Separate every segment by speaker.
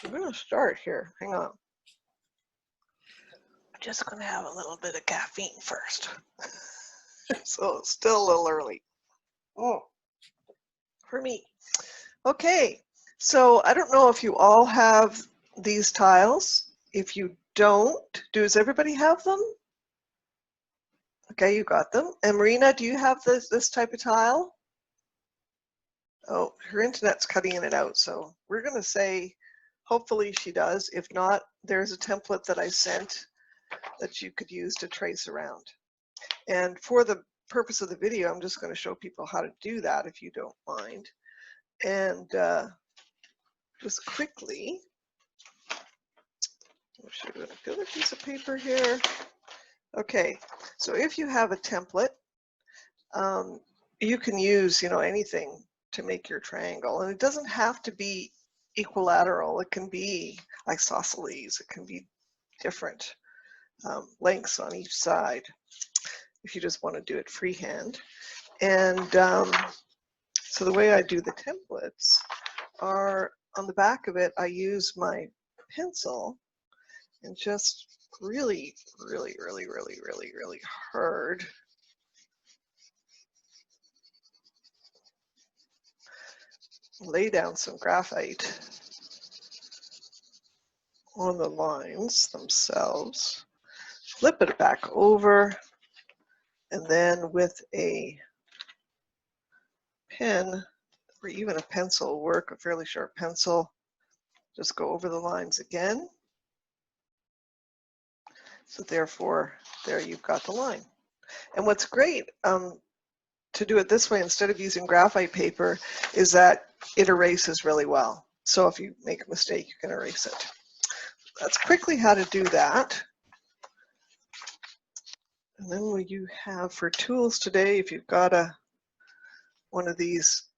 Speaker 1: I'm going to start here. Hang on. I'm just going to have a little bit of caffeine first. So it's still a little early. For me. Okay, so I don't know if you all have these tiles. If you don't, does everybody have them? Okay, you got them. And Marina, do you have this type of tile? Oh, her internet's cutting in and out, so we're going to say hopefully she does. If not, there's a template that I sent that you could use to trace around. And for the purpose of the video, I'm just going to show people how to do that if you don't mind. And just quickly, I'll show you another piece of paper here. Okay, so if you have a template, you can use, anything to make your triangle, and it doesn't have to be equilateral. It can be isosceles. It can be different lengths on each side if you just want to do it freehand. And so the way I do the templates are on the back of it, I use my pencil and just really hard lay down some graphite on the lines themselves, flip it back over, and then with a pen or even a pencil will work, a fairly sharp pencil, just go over the lines again. So therefore, there you've got the line. And what's great to do it this way instead of using graphite paper is that it erases really well. So if you make a mistake, you can erase it. That's quickly how to do that. And then what you have for tools today, if you've got one of these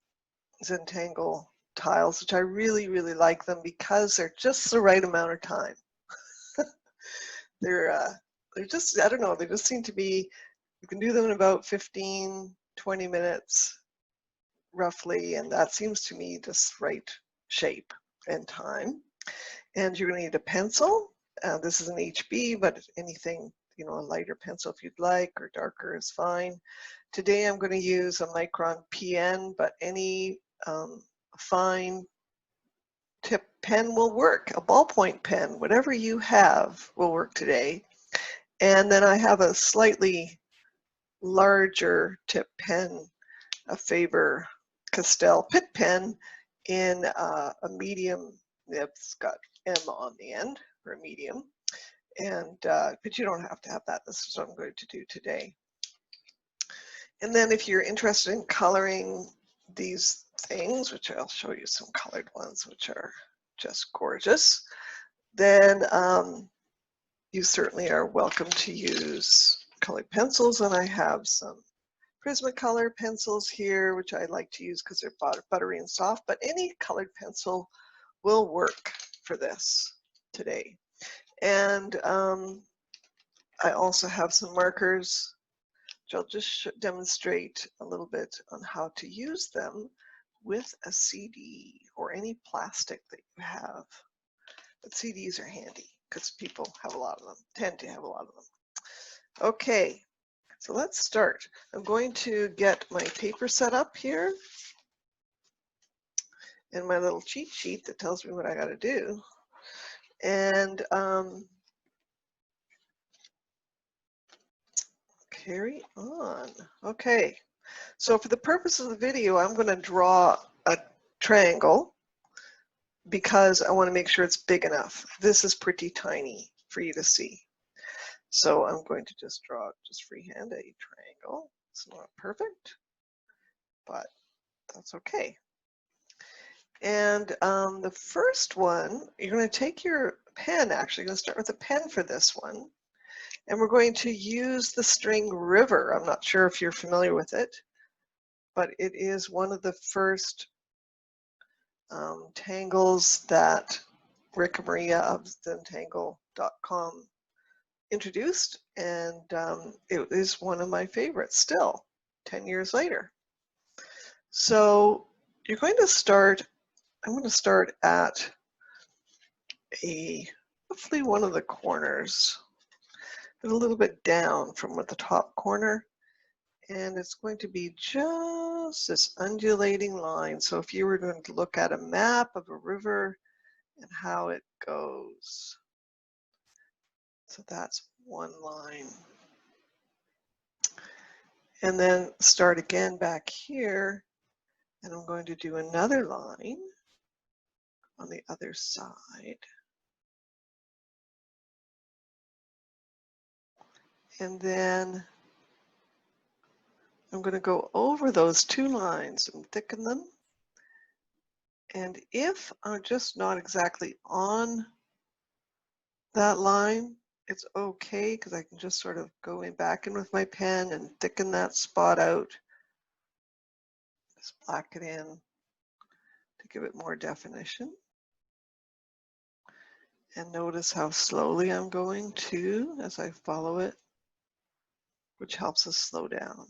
Speaker 1: Zentangle tiles, which I really like them because they're just the right amount of time. They're just, I don't know, they just seem to be, you can do them in about 15, 20 minutes roughly, and that seems to me just right shape and time. And you're going to need a pencil. This is an HB, but anything, a lighter pencil if you'd like, or darker is fine. Today I'm going to use a Micron PN, but any fine tip pen will work. A ballpoint pen, whatever you have will work today. And then I have a slightly larger tip pen, a Faber-Castell Pitt pen in a medium. It's got M on the end for a medium. And but you don't have to have that. This is what I'm going to do today. And then if you're interested in coloring these things, which I'll show you some colored ones, which are just gorgeous, then you certainly are welcome to use colored pencils. And I have some Prismacolor pencils here, which I like to use because they're buttery and soft, but any colored pencil will work for this today. And I also have some markers, which I'll just demonstrate a little bit on how to use them with a CD or any plastic that you have. But CDs are handy because people have a lot of them, tend to have a lot of them. Okay, so let's start. I'm going to get my paper set up here and my little cheat sheet that tells me what I got to do. And carry on. Okay, so for the purpose of the video, I'm going to draw a triangle because I want to make sure it's big enough. This is pretty tiny for you to see. So I'm going to just draw just freehand a triangle. It's not perfect, but that's okay. And the first one, you're going to take your pen, actually, you're going to start with a pen for this one. And we're going to use the string River. I'm not sure if you're familiar with it, but it is one of the first tangles that Rick and Maria of Zentangle.com introduced, and it is one of my favorites still, 10 years later. So you're going to start, I'm going to start at roughly one of the corners, but a little bit down from the top corner. And it's going to be just this undulating line. So if you were going to look at a map of a river and how it goes. So that's one line. And then start again back here, and I'm going to do another line on the other side. And then I'm going to go over those two lines and thicken them. And if I'm just not exactly on that line, it's okay because I can just sort of go back in with my pen and thicken that spot out. Just black it in to give it more definition. And notice how slowly I'm going too as I follow it, which helps us slow down.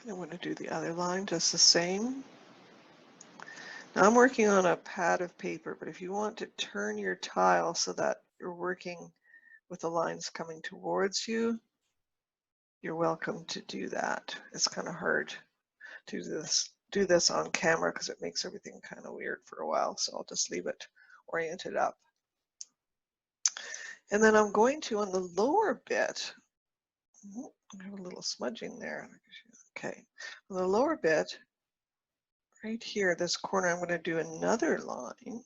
Speaker 1: I'm going to do the other line just the same. Now I'm working on a pad of paper, but if you want to turn your tile so that you're working with the lines coming towards you, you're welcome to do that. It's kind of hard to do this on camera because it makes everything kind of weird for a while, so I'll just leave it oriented up. And then I'm going to, on the lower bit, I have a little smudging there. Okay, on the lower bit, right here, this corner, I'm going to do another line.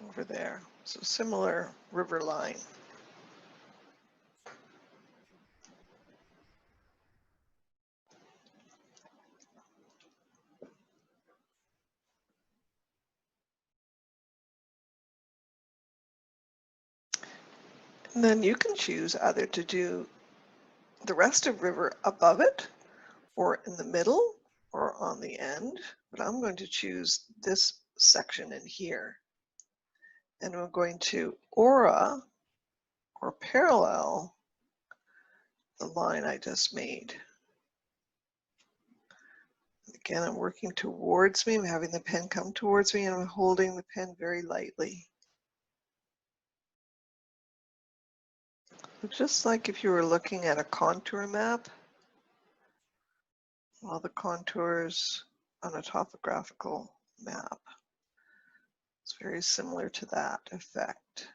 Speaker 1: Over there, so similar river line. And then you can choose either to do the rest of river above it, or in the middle, or on the end, but I'm going to choose this section in here. And I'm going to aura, or parallel, the line I just made. Again, I'm working towards me, I'm having the pen come towards me, and I'm holding the pen very lightly. Just like if you were looking at a contour map, all the contours on a topographical map. It's very similar to that effect.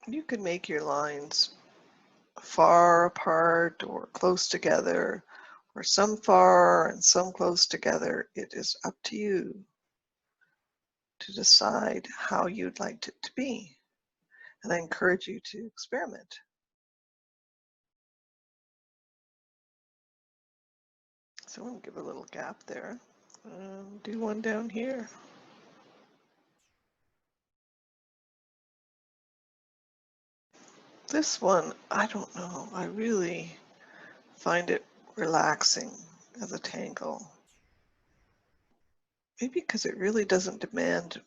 Speaker 1: You can make your lines far apart or close together, or some far and some close together. It is up to you to decide how you'd like it to be. And I encourage you to experiment. So I'm going to give a little gap there. Do one down here. This one, I don't know. I really find it relaxing as a tangle. Maybe because it really doesn't demand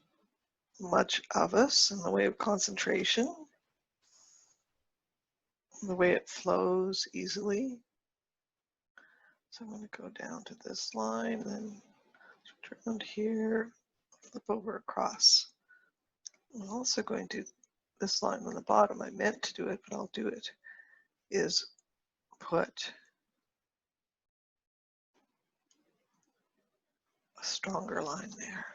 Speaker 1: much of us in the way of concentration, the way it flows easily. So I'm going to go down to this line and then turn around here, flip over across. I'm also going to, this line on the bottom, I meant to do it, but I'll do it, is put a stronger line there.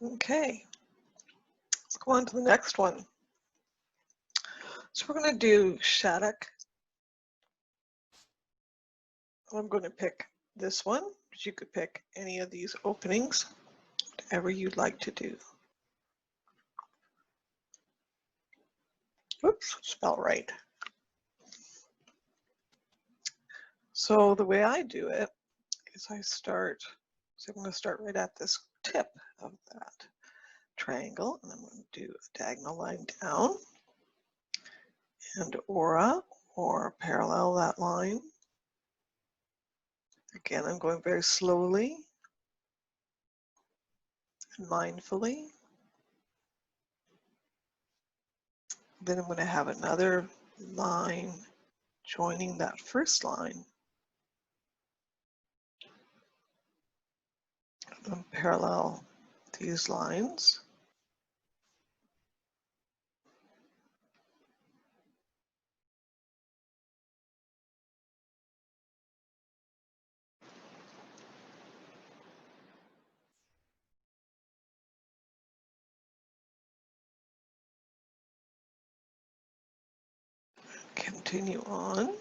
Speaker 1: Okay, let's go on to the next one. So we're going to do Shattuck. I'm going to pick this one, but you could pick any of these openings, whatever you'd like to do. Oops, spell right. So the way I do it is I start, so I'm going to start right at this tip of that triangle, and I'm going to do a diagonal line down and aura or parallel that line. Again, I'm going very slowly and mindfully. Then I'm going to have another line joining that first line. And parallel these lines. Continue on.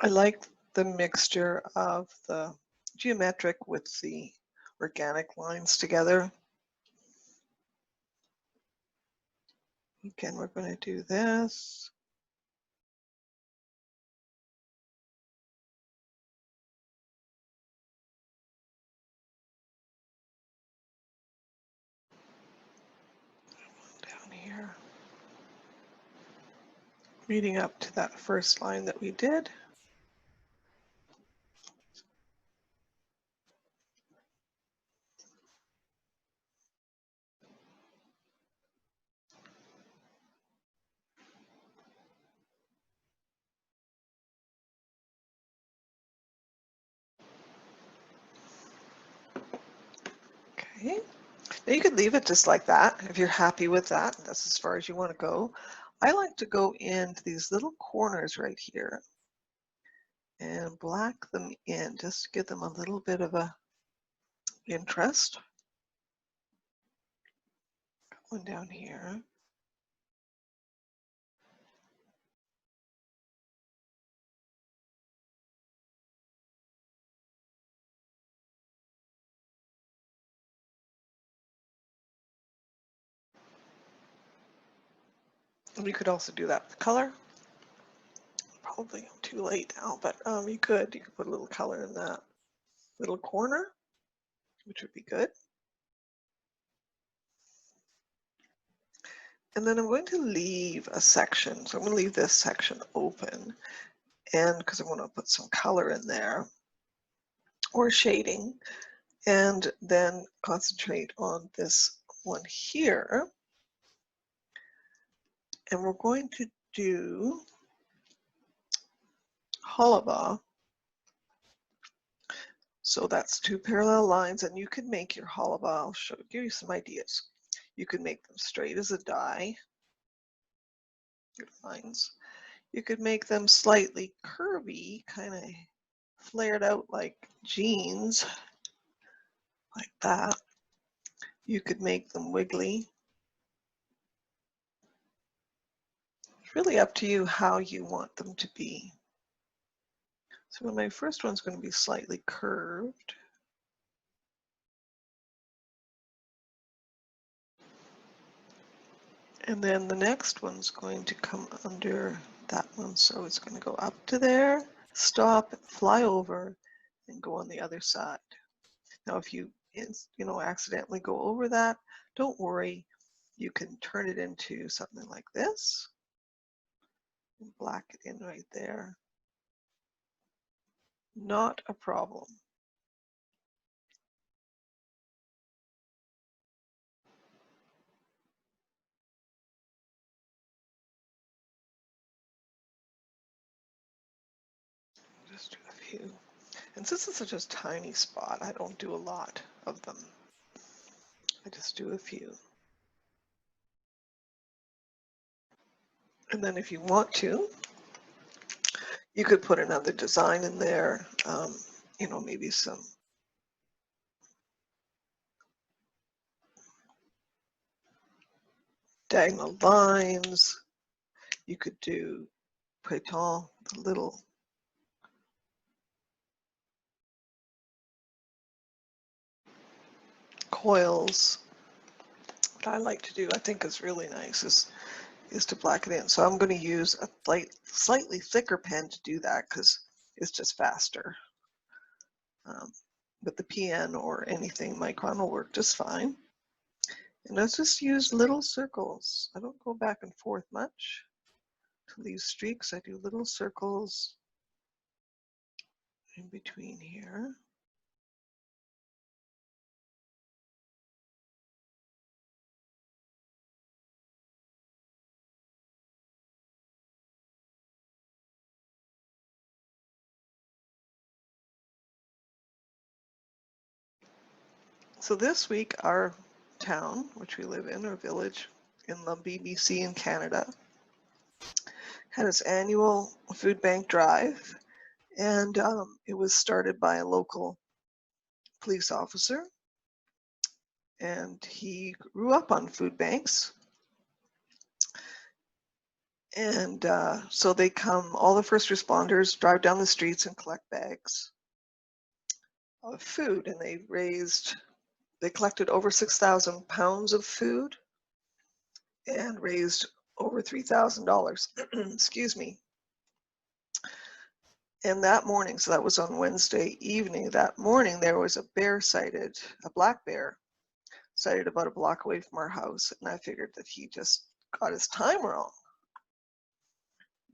Speaker 1: I like the mixture of the geometric with the organic lines together. Again, we're going to do this. Down here. Leading up to that first line that we did. Okay. Now you could leave it just like that if you're happy with that. That's as far as you want to go. I like to go into these little corners right here and black them in just to give them a little bit of a interest. One down here. You could also do that with color. Probably too late now, but you could put a little color in that little corner, which would be good. And then I'm going to leave a section. So I'm going to leave this section open, and because I want to put some color in there or shading, and then concentrate on this one here. And we're going to do Holova. So that's two parallel lines, and you could make your Holova, I'll give you some ideas. You could make them straight as a die, your lines. You could make them slightly curvy, kind of flared out like jeans, like that. You could make them wiggly. It's really up to you how you want them to be. So my first one's going to be slightly curved. And then the next one's going to come under that one. So it's going to go up to there, stop, fly over, and go on the other side. Now, if you accidentally go over that, don't worry. You can turn it into something like this. And black it in right there. Not a problem. Just do a few. And since it's such a tiny spot, I don't do a lot of them. I just do a few. And then if you want to, you could put another design in there, maybe some diagonal lines. You could do pétons, the little coils, what I like to do, I think is really nice, is to black it in. So I'm going to use a slightly thicker pen to do that because it's just faster. But the PN or anything micron will work just fine. And let's just use little circles. I don't go back and forth much to leave streaks. I do little circles in between here. So this week, our town, which we live in, or village in Lumbee, BC in Canada, had its annual food bank drive, and it was started by a local police officer, and he grew up on food banks. And so they come, all the first responders drive down the streets and collect bags of food, and they collected over 6,000 pounds of food and raised over $3,000. Excuse me. And that morning, so that was on Wednesday evening, that morning there was a bear sighted, a black bear sighted about a block away from our house. And I figured that he just got his time wrong,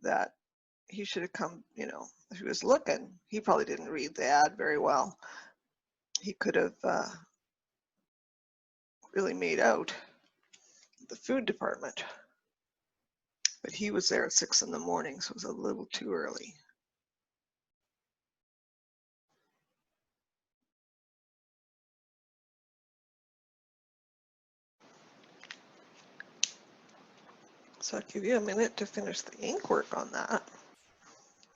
Speaker 1: that he should have come, you know, if he was looking, he probably didn't read the ad very well. He could have really made out the food department. But he was there at 6 in the morning, so it was a little too early. So I'll give you a minute to finish the ink work on that.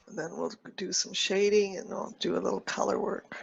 Speaker 1: And then we'll do some shading and I'll do a little color work.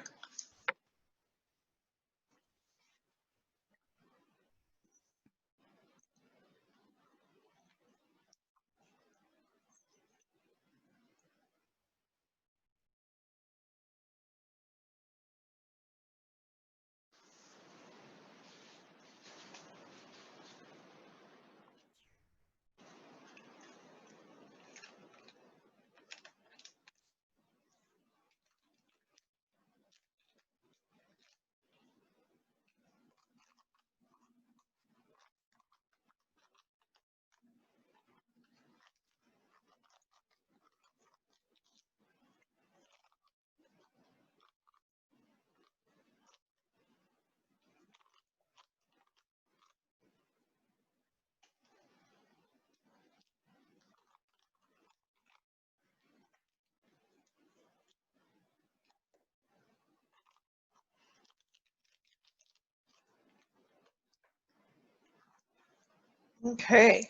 Speaker 1: Okay.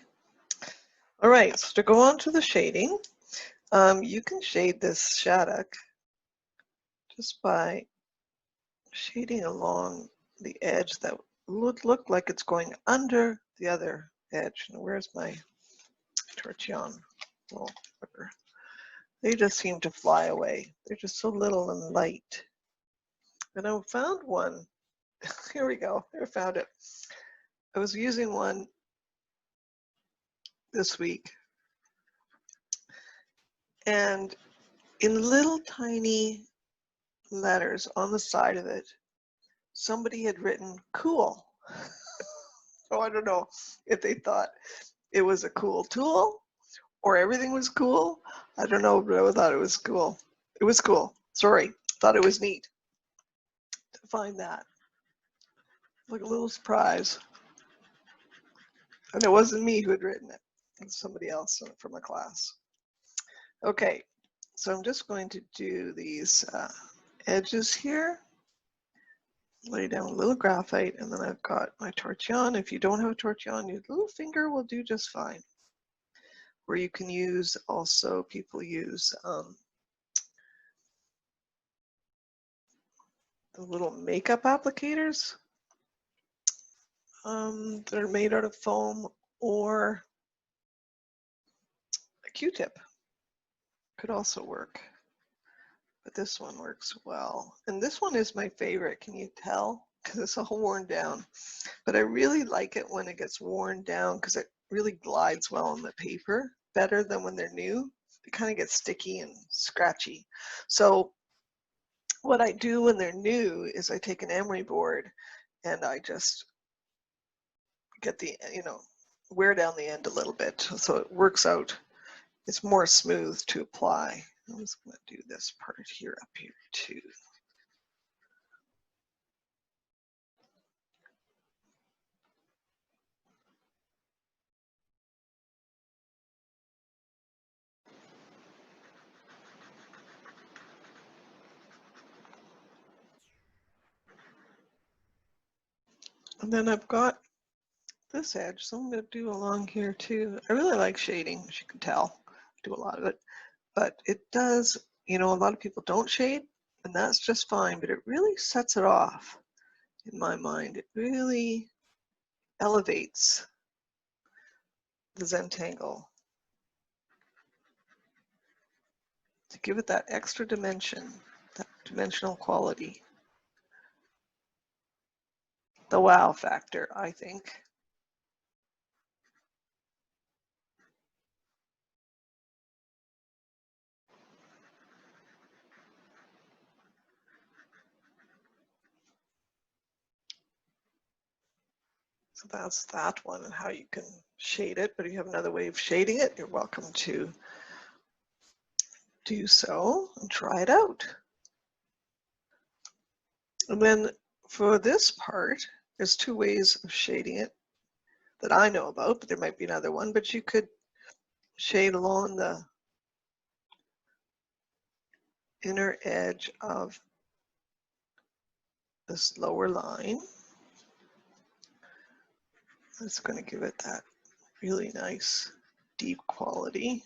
Speaker 1: All right, so to go on to the shading, you can shade this shaddock just by shading along the edge that would look like it's going under the other edge. Now, where's my tortillon? Well, they just seem to fly away. They're just so little and light. And I found one. Here we go. I found it. I was using one this week, and in little tiny letters on the side of it, somebody had written cool. So I don't know if they thought it was a cool tool or everything was cool. I don't know, but I thought it was cool. It was cool. Sorry, thought it was neat to find that. Like a little surprise. And it wasn't me who had written it. It was somebody else from a class. Okay, so I'm just going to do these edges here. Lay down a little graphite, and then I've got my tortillon. If you don't have a tortillon, your little finger will do just fine. Or you can use, also people use the little makeup applicators that are made out of foam, or a Q-tip could also work. But this one works well. And this one is my favorite, can you tell? because it's all worn down. But I really like it when it gets worn down because it really glides well on the paper, better than when they're new. They kind of get sticky and scratchy. So what I do when they're new is I take an emery board and I just get the, wear down the end a little bit so it works out. It's more smooth to apply. I'm just going to do this part here up here too. And then I've got this edge, so I'm going to do along here too. I really like shading, as you can tell. I do a lot of it, but it does, a lot of people don't shade, and that's just fine, but it really sets it off in my mind. It really elevates the Zentangle to give it that extra dimension, that dimensional quality. The wow factor, I think. So that's that one and how you can shade it, but if you have another way of shading it, you're welcome to do so and try it out. And then for this part, there's two ways of shading it that I know about, but there might be another one, but you could shade along the inner edge of this lower line. That's going to give it that really nice deep quality.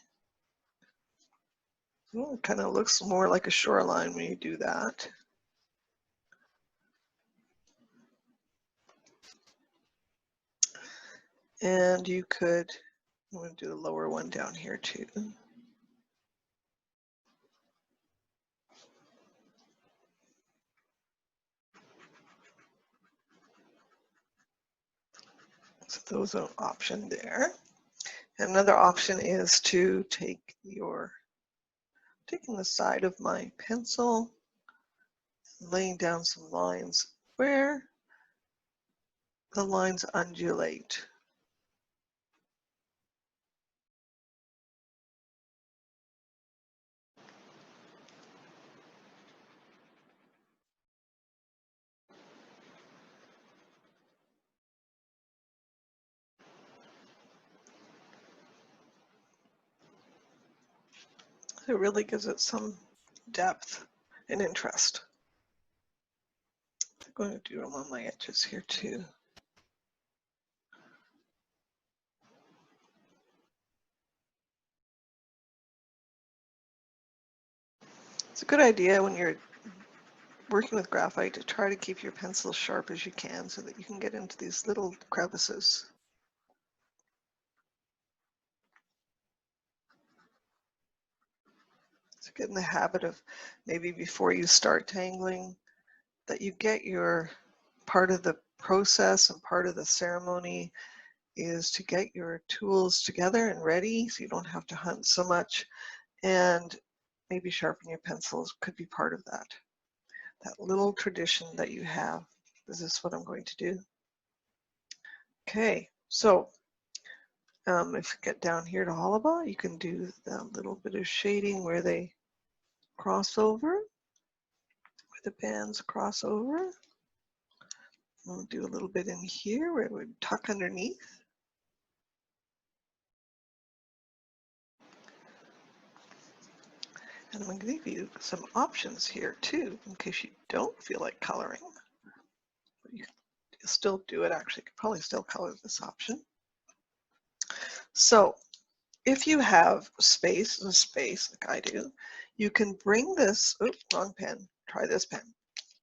Speaker 1: Well, it kind of looks more like a shoreline when you do that. And you could, I'm going to do the lower one down here too. So those are an option there. And another option is to take taking the side of my pencil, laying down some lines where the lines undulate. It really gives it some depth and interest. I'm going to do them on my edges here too. It's a good idea when you're working with graphite to try to keep your pencil as sharp as you can so that you can get into these little crevices. So get in the habit of maybe before you start tangling that you get your part of the process and part of the ceremony is to get your tools together and ready so you don't have to hunt so much, and maybe sharpen your pencils could be part of that. That little tradition that you have. This is what I'm going to do. Okay, so if you get down here to Hollaba, you can do that little bit of shading where they cross over, where the bands cross over. We'll do a little bit in here where it would tuck underneath. And I'm going to give you some options here too, in case you don't feel like coloring. You can still do it, actually. You could probably still color this option. So if you have space and space, like I do, you can bring this, oops, wrong pen, try this pen.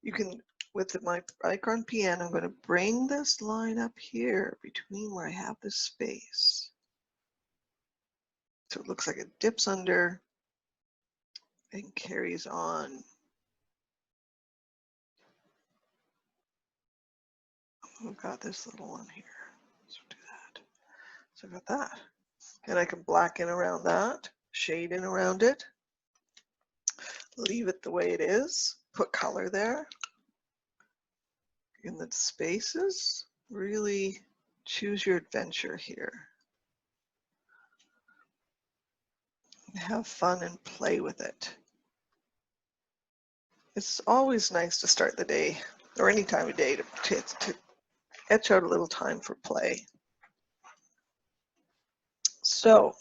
Speaker 1: You can, with my Icon pen, I'm going to bring this line up here between where I have this space. So it looks like it dips under and carries on. We've got this little one here. So do that. So I've got that. And I can blacken around that, shade in around it, leave it the way it is, put color there in the spaces. Really choose your adventure here. Have fun and play with it. It's always nice to start the day or any time of day to etch out a little time for play. So,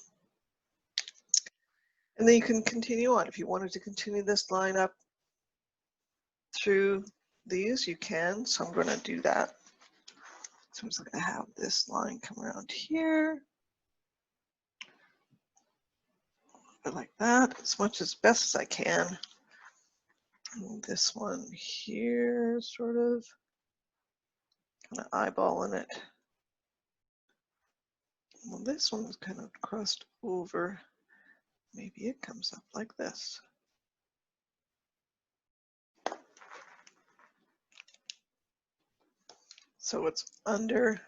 Speaker 1: and then you can continue on. If you wanted to continue this line up through these, you can. So I'm going to do that. So I'm just going to have this line come around here. Like that, as much as best as I can. And this one here, sort of, kind of eyeballing it. Well, this one's kind of crossed over. Maybe it comes up like this. So it's under.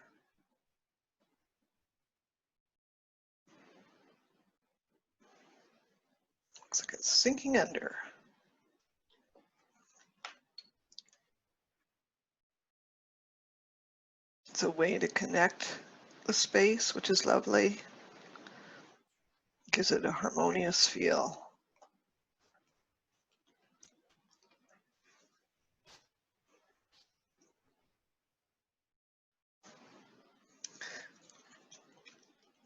Speaker 1: Looks like it's sinking under. It's a way to connect the space, which is lovely. Gives it a harmonious feel.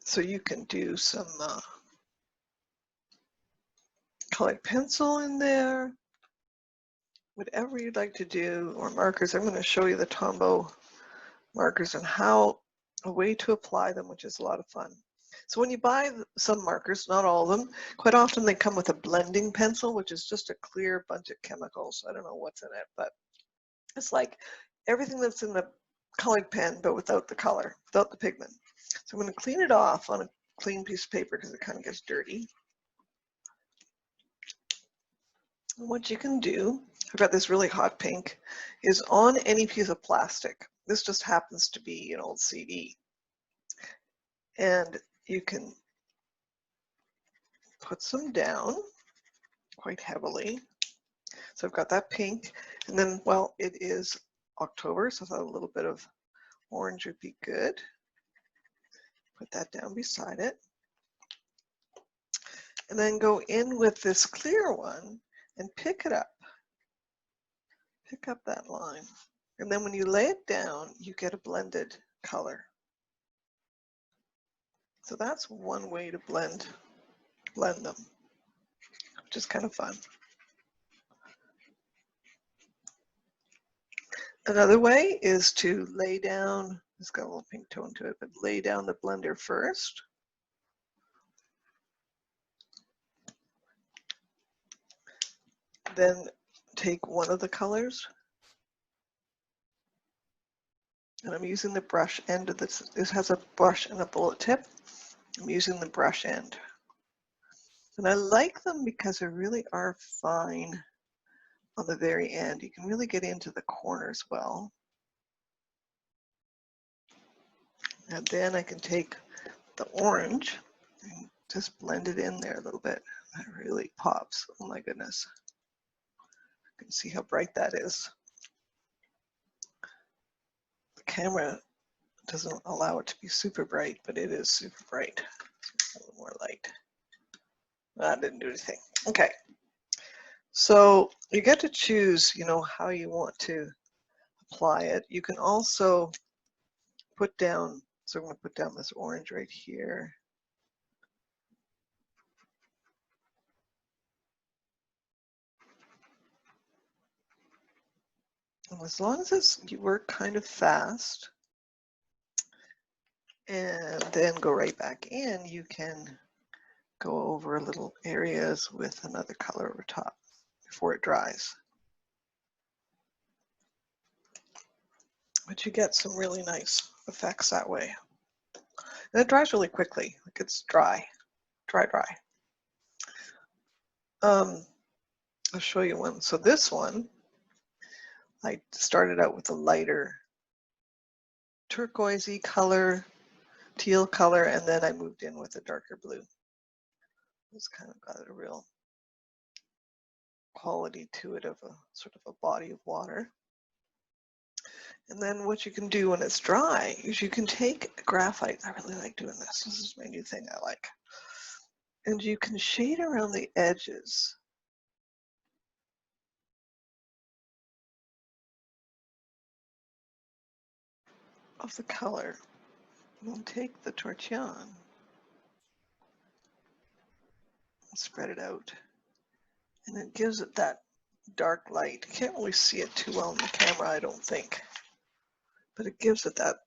Speaker 1: So you can do some colored pencil in there, whatever you'd like to do, or markers. I'm going to show you the Tombow markers and how a way to apply them, which is a lot of fun. So when you buy some markers, not all of them, quite often they come with a blending pencil, which is just a clear bunch of chemicals. I don't know what's in it, but it's like everything that's in the colored pen, but without the color, without the pigment. So I'm going to clean it off on a clean piece of paper because it kind of gets dirty. And what you can do, I've got this really hot pink, is on any piece of plastic. This just happens to be an old CD. And you can put some down quite heavily. So I've got that pink. And then, well, it is October, so I thought a little bit of orange would be good. Put that down beside it. And then go in with this clear one and pick it up. Pick up that line. And then when you lay it down, you get a blended color. So that's one way to blend them, which is kind of fun. Another way is to lay down, it's got a little pink tone to it, but lay down the blender first. Then take one of the colors. And I'm using the brush end of this. This has a brush and a bullet tip. I'm using the brush end. And I like them because they really are fine on the very end. You can really get into the corners well. And then I can take the orange and just blend it in there a little bit. That really pops. Oh my goodness. You can see how bright that is. The camera doesn't allow it to be super bright, but it is super bright. A little more light. That didn't do anything. Okay. So you get to choose, how you want to apply it. You can also put down, so I'm going to put down this orange right here. And as long as you work kind of fast and then go right back in, you can go over little areas with another color over top before it dries. But you get some really nice effects that way. And it dries really quickly, like it's dry. I'll show you one. So this one, I started out with a lighter turquoisey color, teal color, and then I moved in with a darker blue. It's kind of got a real quality to it of a sort of a body of water. And then what you can do when it's dry is you can take graphite. I really like doing this. This is my new thing I like. And you can shade around the edges of the color. And take the tortillon and spread it out. And it gives it that dark light. You can't really see it too well in the camera, I don't think. But it gives it that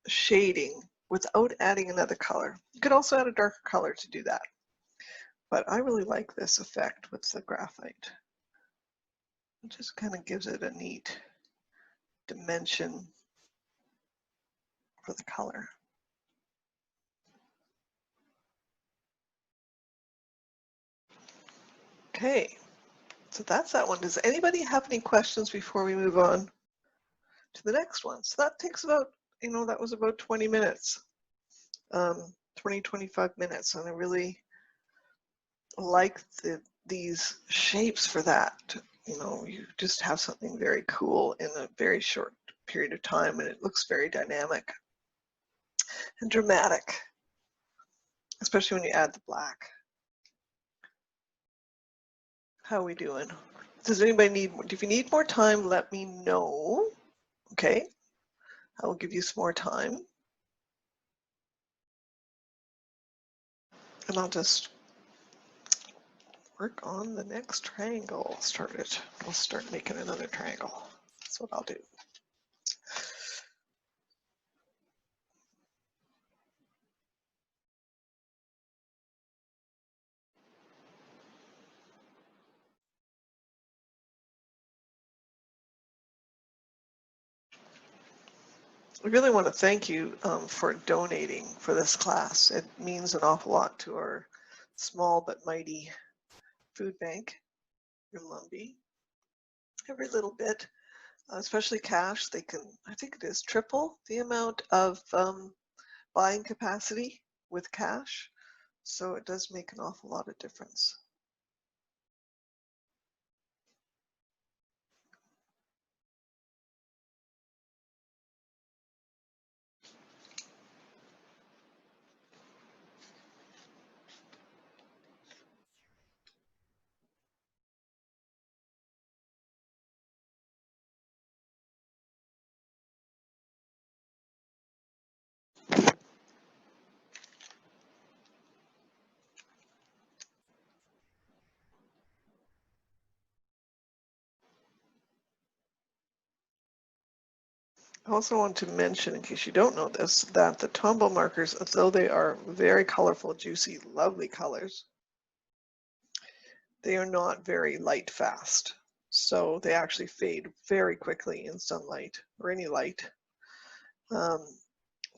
Speaker 1: shading without adding another color. You could also add a darker color to do that. But I really like this effect with the graphite. It just kind of gives it a neat dimension for the color. Okay, so that's that one. Does anybody have any questions before we move on to the next one? So that takes about, that was about 20 minutes, 20, 25 minutes. And I really like these shapes for that. You just have something very cool in a very short period of time, and it looks very dynamic and dramatic, especially when you add the black. How are we doing? Does anybody need more? If you need more time, let me know. Okay, I will give you some more time. And I'll just work on the next triangle. I'll start making another triangle. That's what I'll do. I really want to thank you for donating for this class. It means an awful lot to our small but mighty food bank in Lumby. Every little bit, especially cash, I think it is triple the amount of buying capacity with cash. So it does make an awful lot of difference. I also want to mention, in case you don't know this, that the Tombow markers, though they are very colorful, juicy, lovely colors, they are not very light fast. So they actually fade very quickly in sunlight or any light.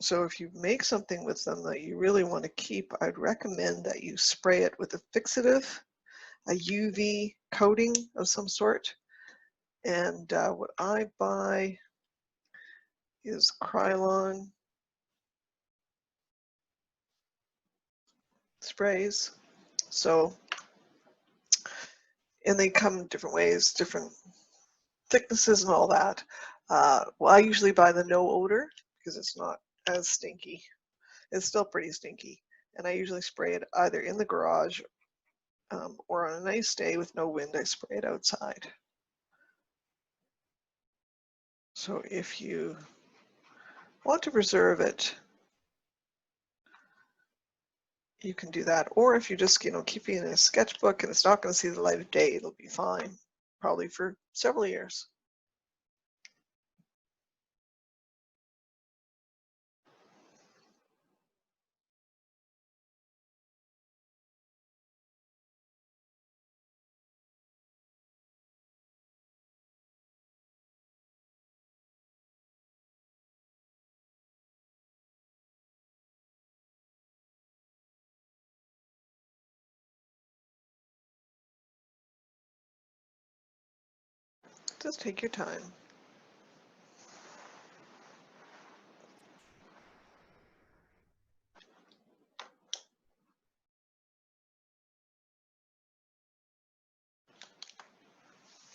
Speaker 1: So if you make something with them that you really want to keep, I'd recommend that you spray it with a fixative, a UV coating of some sort. And what I buy is Krylon sprays. So, and they come in different ways, different thicknesses and all that. Well, I usually buy the no odor because it's not as stinky. It's still pretty stinky. And I usually spray it either in the garage or on a nice day with no wind, I spray it outside. So if you want to preserve it, you can do that. Or if you just, keep it in a sketchbook and it's not going to see the light of day, it'll be fine, probably for several years. Just take your time.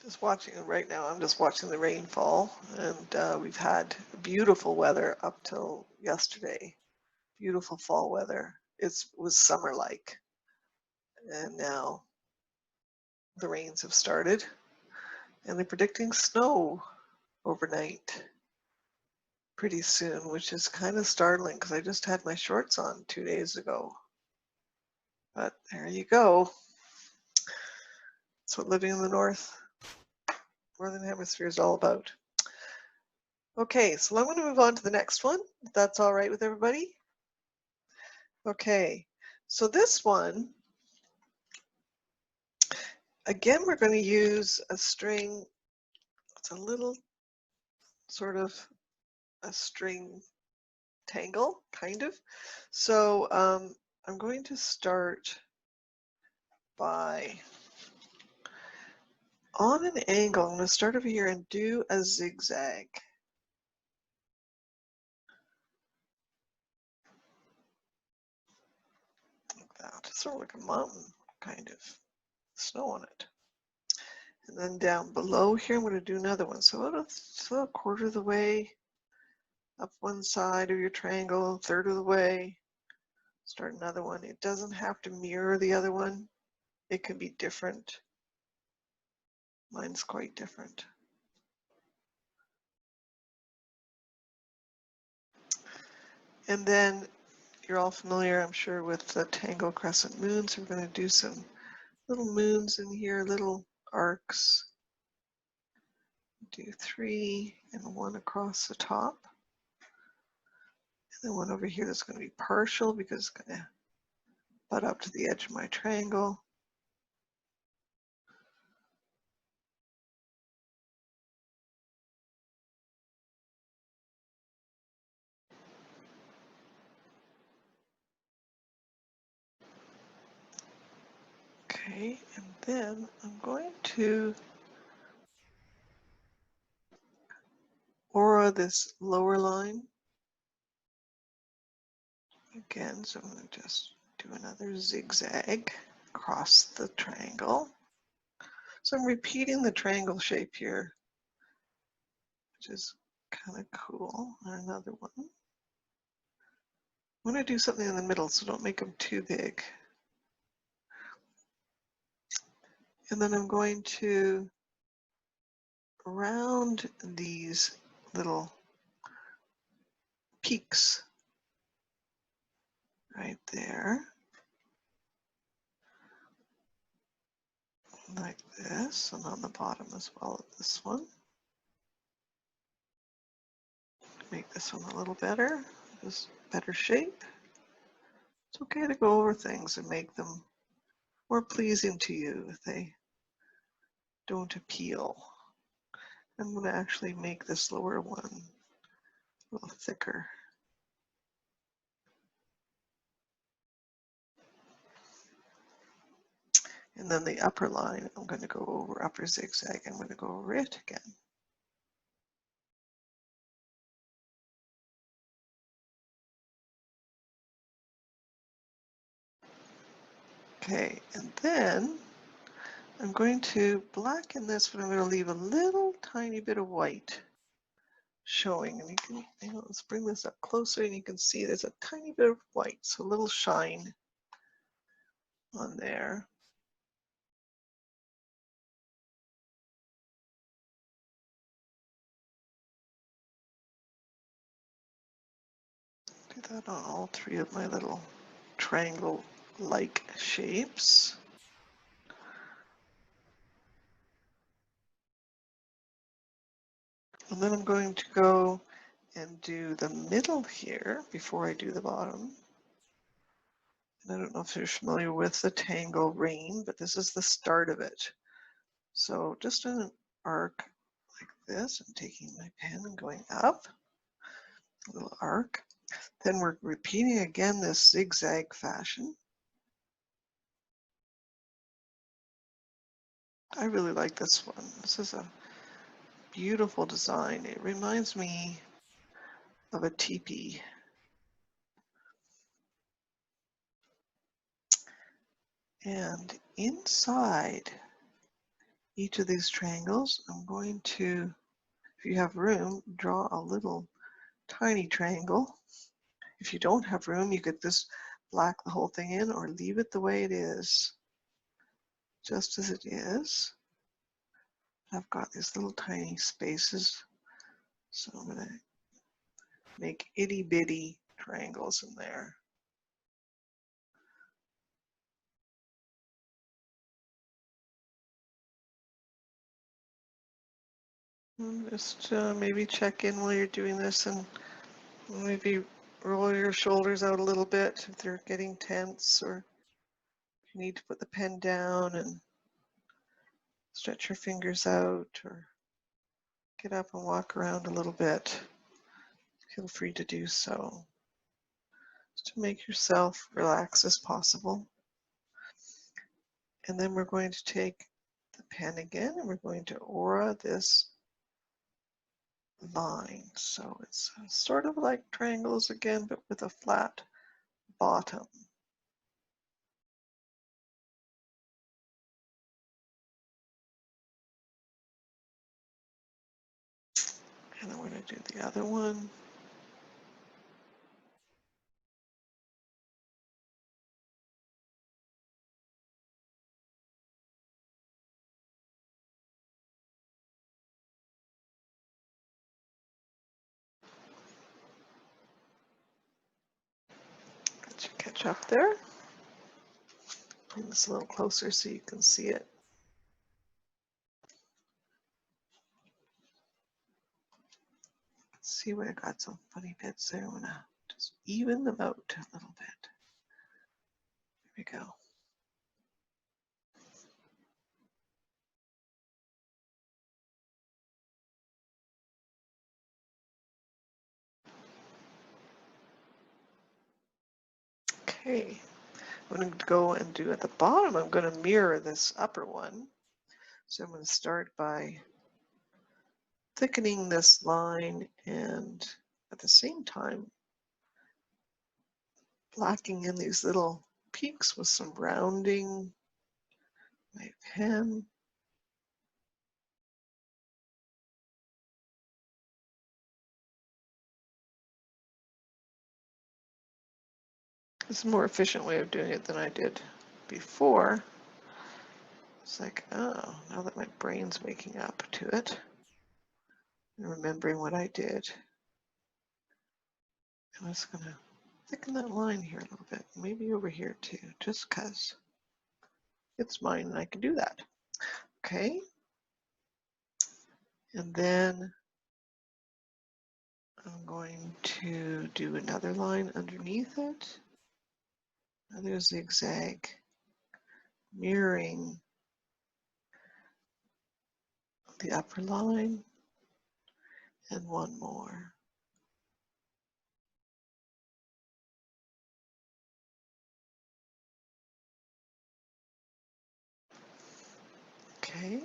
Speaker 1: Just watching right now, I'm just watching the rainfall, and we've had beautiful weather up till yesterday. Beautiful fall weather. It was summer-like, and now the rains have started, and they're predicting snow overnight pretty soon, which is kind of startling because I just had my shorts on 2 days ago. But there you go. That's what living in the Northern Hemisphere is all about. Okay, so I'm going to move on to the next one, if that's all right with everybody. Okay, so this one, again, we're going to use a string. It's a little sort of a string tangle, kind of. So I'm going to start by, on an angle, I'm going to start over here and do a zigzag. Like that, sort of like a mountain, kind of, snow on it. And then down below here, I'm going to do another one. So about a quarter of the way up one side of your triangle, third of the way, start another one. It doesn't have to mirror the other one. It can be different. Mine's quite different. And then you're all familiar, I'm sure, with the tangle crescent moon. So we're going to do some little moons in here, little arcs. Do 3 and 1 across the top. And then one over here that's going to be partial because it's going to butt up to the edge of my triangle. Okay, and then I'm going to aura this lower line again. So I'm going to just do another zigzag across the triangle. So I'm repeating the triangle shape here, which is kind of cool. And another one. I'm going to do something in the middle, so don't make them too big. And then I'm going to round these little peaks right there, like this, and on the bottom as well as this one. Make this one a little better, just better shape. It's okay to go over things and make them more pleasing to you if they don't appeal. I'm going to actually make this lower one a little thicker. And then the upper line, I'm going to go over upper zigzag. I'm going to go over it again. Okay, and then I'm going to blacken this, but I'm going to leave a little tiny bit of white showing. And you can, let's bring this up closer and you can see there's a tiny bit of white, so a little shine on there. Do that on all 3 of my little triangle-like shapes. And then I'm going to go and do the middle here before I do the bottom. And I don't know if you're familiar with the tangle rain, but this is the start of it. So just an arc like this, I'm taking my pen and going up, a little arc. Then we're repeating again this zigzag fashion. I really like this one. This is a beautiful design. It reminds me of a teepee. And inside each of these triangles, I'm going to, if you have room, draw a little tiny triangle. If you don't have room, you could just black the whole thing in or leave it the way it is, just as it is. I've got these little tiny spaces, so I'm going to make itty bitty triangles in there. And just maybe check in while you're doing this and maybe roll your shoulders out a little bit if they're getting tense, or if you need to put the pen down and stretch your fingers out or get up and walk around a little bit. Feel free to do so, just to make yourself relax as possible. And then we're going to take the pen again and we're going to aura this line. So it's sort of like triangles again, but with a flat bottom. And then we're going to do the other one. Let you catch up there. Bring this a little closer so you can see it. See where I got some funny bits there. I'm going to just even them out a little bit. There we go. Okay, I'm going to go and do at the bottom, I'm going to mirror this upper one. So I'm going to start by thickening this line and at the same time blacking in these little peaks with some rounding. My pen. It's a more efficient way of doing it than I did before. It's like, oh, now that my brain's waking up to it and remembering what I did, I'm just going to thicken that line here a little bit, maybe over here too, just because it's mine and I can do that. Okay. And then I'm going to do another line underneath it. Another zigzag, mirroring the upper line, and one more. Okay.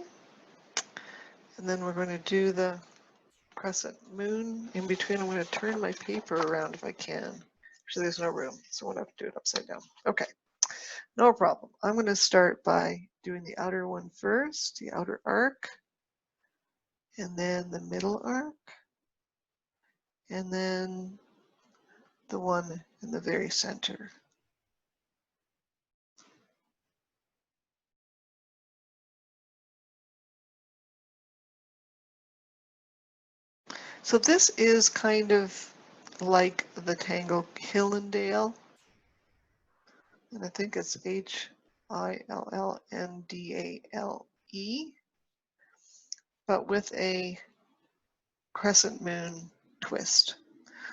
Speaker 1: And then we're going to do the crescent moon in between. I'm going to turn my paper around if I can. Actually, there's no room, so I'm going to have to do it upside down. Okay, no problem. I'm going to start by doing the outer one first, the outer arc, and then the middle arc, and then the one in the very center. So this is kind of like the Tangled Hillendale, and I think it's Hillndale, but with a crescent moon twist.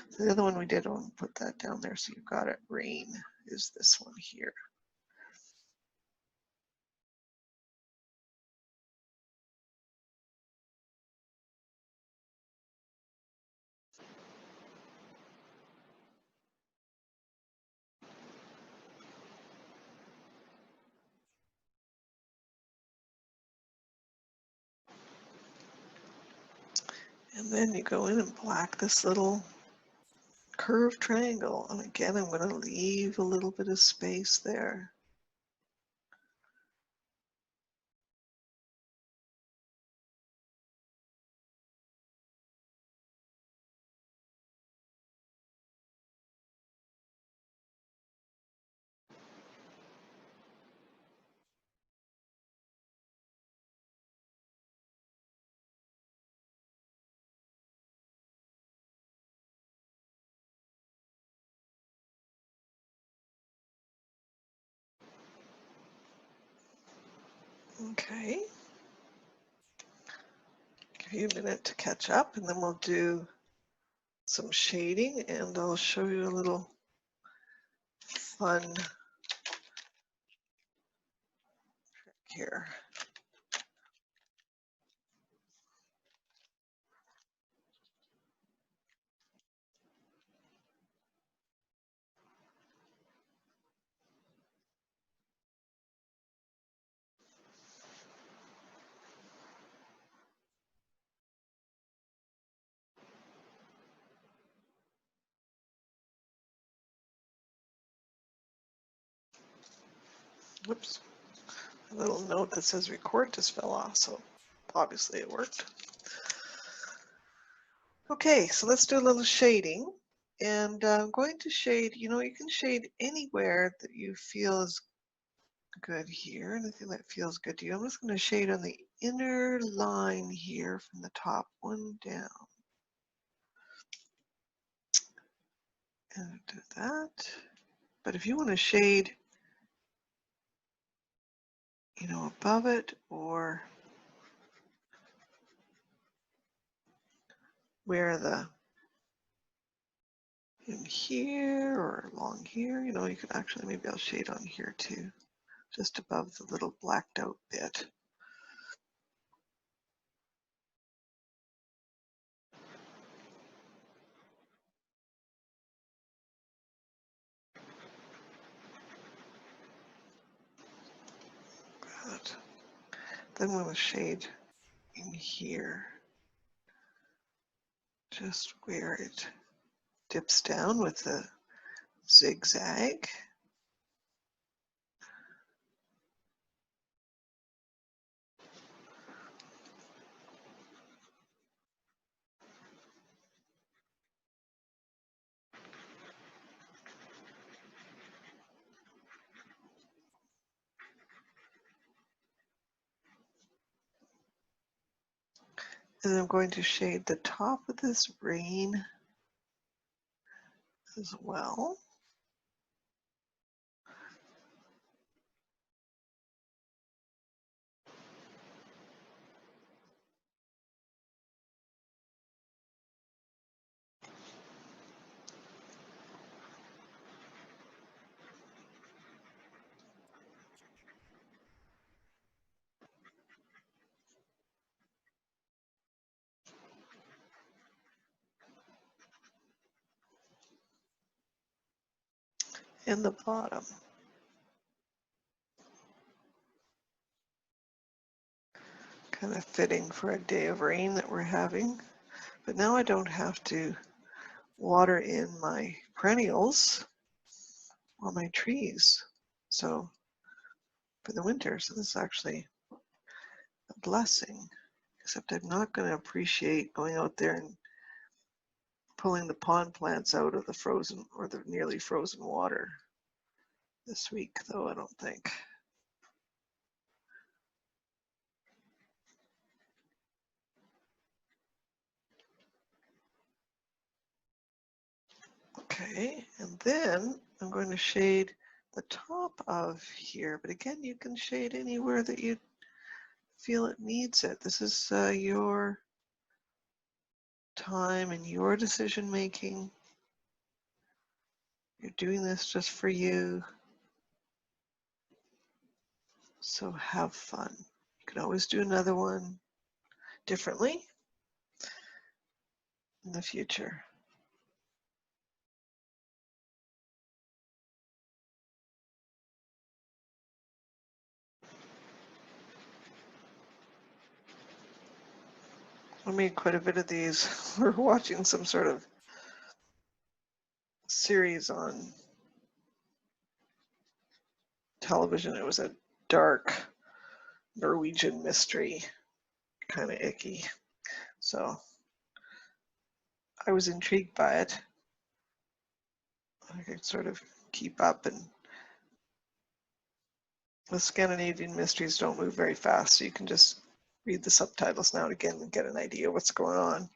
Speaker 1: So the other one we did, I'll put that down there so you've got it. Rain is this one here. And then you go in and black this little curved triangle. And again, I'm going to leave a little bit of space there. Okay. Give you a minute to catch up, and then we'll do some shading, and I'll show you a little fun trick here. Whoops. A little note that says record just fell off, so obviously it worked. Okay, so let's do a little shading. And I'm going to shade, you know, you can shade anywhere that you feel is good here, anything that feels good to you. I'm just going to shade on the inner line here from the top one down. And do that. But if you want to shade, you know, above it or where the in here or along here, you know, you could actually, maybe I'll shade on here too, just above the little blacked out bit. Good. Then we'll shade in here, just where it dips down with the zigzag. And I'm going to shade the top of this rain as well. In the bottom. Kind of fitting for a day of rain that we're having. But now I don't have to water in my perennials or my trees. So for the winter, so this is actually a blessing. Except I'm not going to appreciate going out there and pulling the pond plants out of the frozen or the nearly frozen water this week, though, I don't think. Okay, and then I'm going to shade the top of here, but again, you can shade anywhere that you feel it needs it. This is your time and your decision making. You're doing this just for you. So have fun. You can always do another one differently in the future. I made quite a bit of these. We're watching some sort of series on television. It was a dark Norwegian mystery, kind of icky. So I was intrigued by it. I could sort of keep up, and the Scandinavian mysteries don't move very fast, so you can just read the subtitles now and again and get an idea what's going on.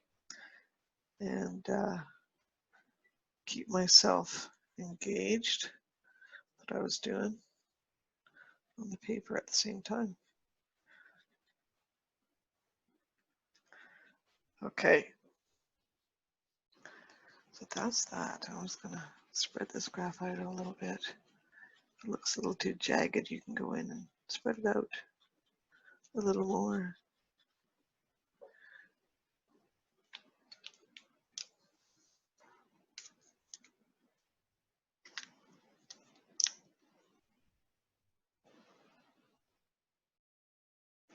Speaker 1: And keep myself engaged that I was doing on the paper at the same time. Okay, so that's that. I'm just gonna spread this graphite out a little bit. If it looks a little too jagged, you can go in and spread it out a little more.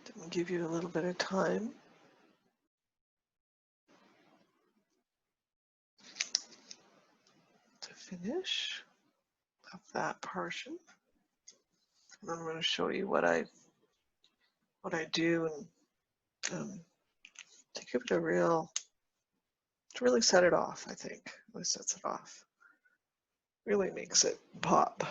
Speaker 1: Didn't give you a little bit of time to finish of that portion. And I'm going to show you what I do and to give it a real, to really set it off. I think really sets it off. Really makes it pop.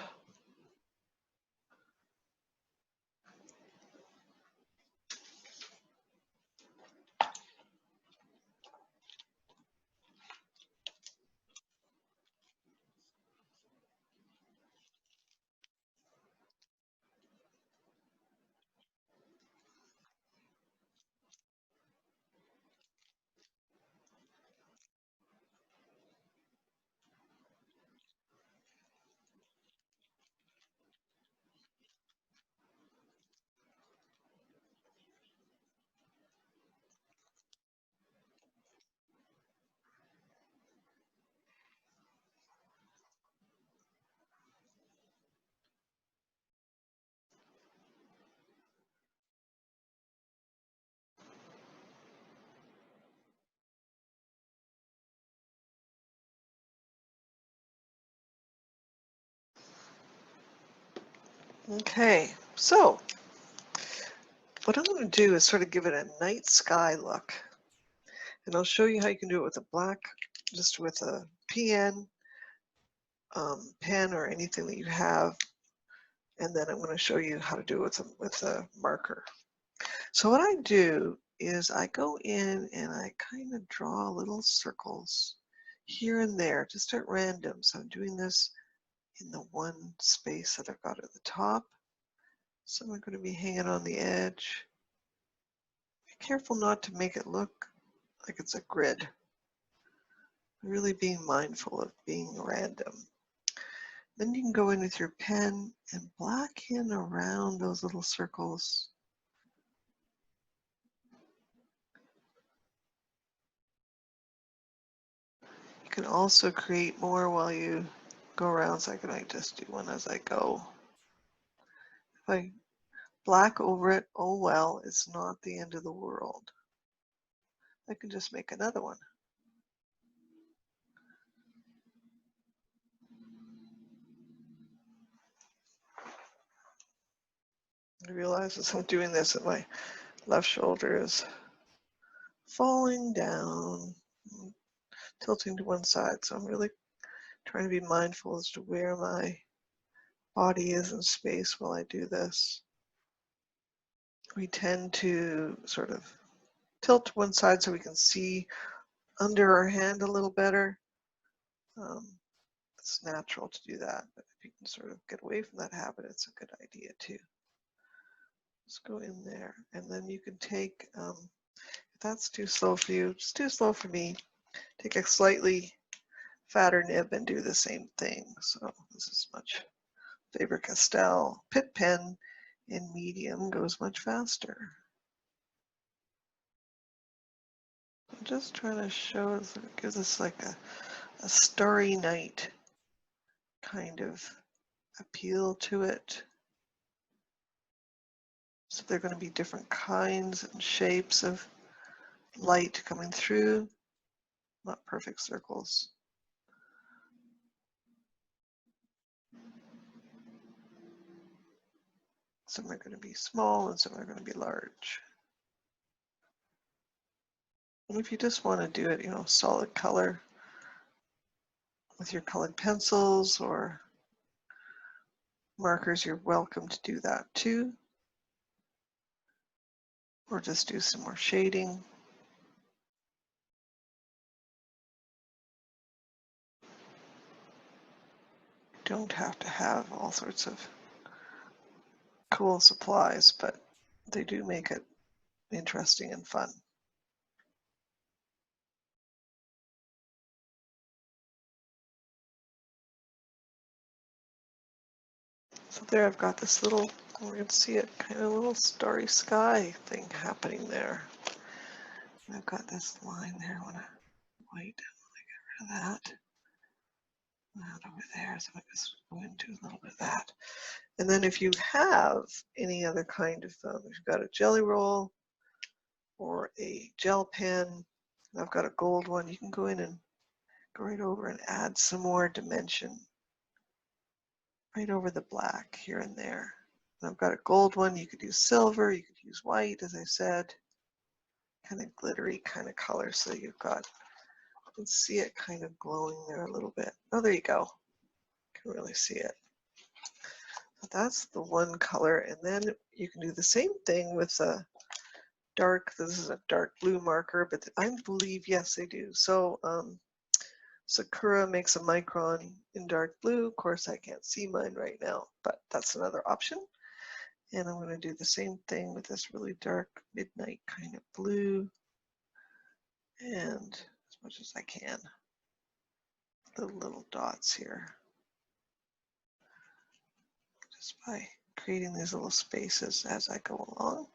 Speaker 1: Okay, so what I'm going to do is sort of give it a night sky look. And I'll show you how you can do it with a black, just with a PN pen or anything that you have. And then I'm going to show you how to do it with a marker. So what I do is I go in and I kind of draw little circles here and there, just at random. So I'm doing this in the one space that I've got at the top. Some are going to be hanging on the edge. Be careful not to make it look like it's a grid. Really being mindful of being random. Then you can go in with your pen and black in around those little circles. You can also create more while you go around, so I can just do one as I go. If I black over it, oh well, it's not the end of the world. I can just make another one. I realize as I'm doing this that my left shoulder is falling down, tilting to one side, so I'm really trying to be mindful as to where my body is in space while I do this. We tend to sort of tilt to one side so we can see under our hand a little better. It's natural to do that, but if you can sort of get away from that habit, it's a good idea too. Just go in there, and then you can take, if that's too slow for you, it's too slow for me, take a slightly fatter nib and do the same thing. So this is much Faber-Castell Pitt pen in medium goes much faster. I'm just trying to show us, it gives us like a starry night kind of appeal to it. So they're going to be different kinds and shapes of light coming through, not perfect circles. Some are going to be small and some are going to be large. And if you just want to do it, you know, solid color with your colored pencils or markers, you're welcome to do that too. Or just do some more shading. You don't have to have all sorts of cool supplies, but they do make it interesting and fun. So there I've got this little, we're going to see it, kind of little starry sky thing happening there. And I've got this line there, I want to white, get rid of that. That over there, so I just go into a little bit of that. And then if you have any other kind of, if you've got a jelly roll or a gel pen, and I've got a gold one, you can go in and go right over and add some more dimension right over the black here and there. And I've got a gold one, you could use silver, you could use white, as I said, kind of glittery kind of color. So you've got, you can see it kind of glowing there a little bit. Oh, there you go. You can really see it. So that's the one color. And then you can do the same thing with a dark, this is a dark blue marker, but I believe, yes, they do. So Sakura makes a micron in dark blue. Of course, I can't see mine right now, but that's another option. And I'm going to do the same thing with this really dark midnight kind of blue. And as much as I can, the little dots here. Just by creating these little spaces as I go along.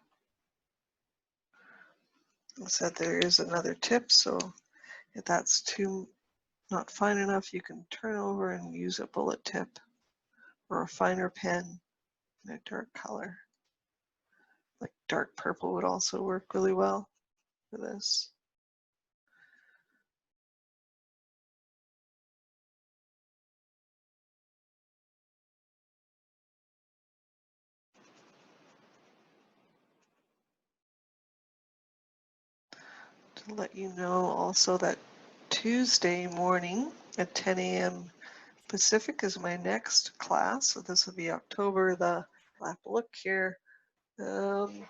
Speaker 1: I said there is another tip, so if that's too not fine enough, you can turn over and use a bullet tip or a finer pen in a dark color. Like dark purple would also work really well for this. To let you know also that Tuesday morning at 10 a.m. Pacific is my next class. So this will be October the, I'll have to look here, October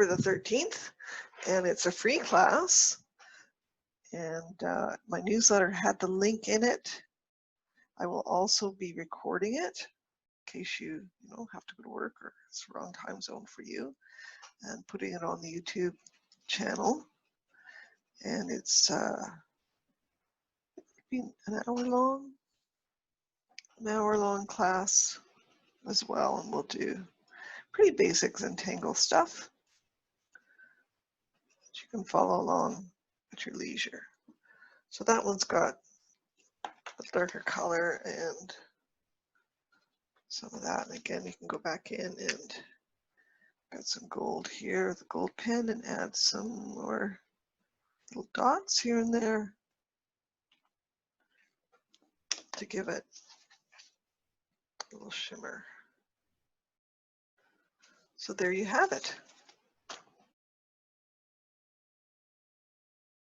Speaker 1: the 13th. And it's a free class. And my newsletter had the link in it. I will also be recording it in case you have to go to work or it's the wrong time zone for you, and putting it on the YouTube channel. And it's an hour long class as well, and we'll do pretty basic Zentangle stuff that you can follow along at your leisure. So that one's got a darker color and some of that. And again, you can go back in and got some gold here with a gold pen and add some more little dots here and there to give it a little shimmer. So there you have it.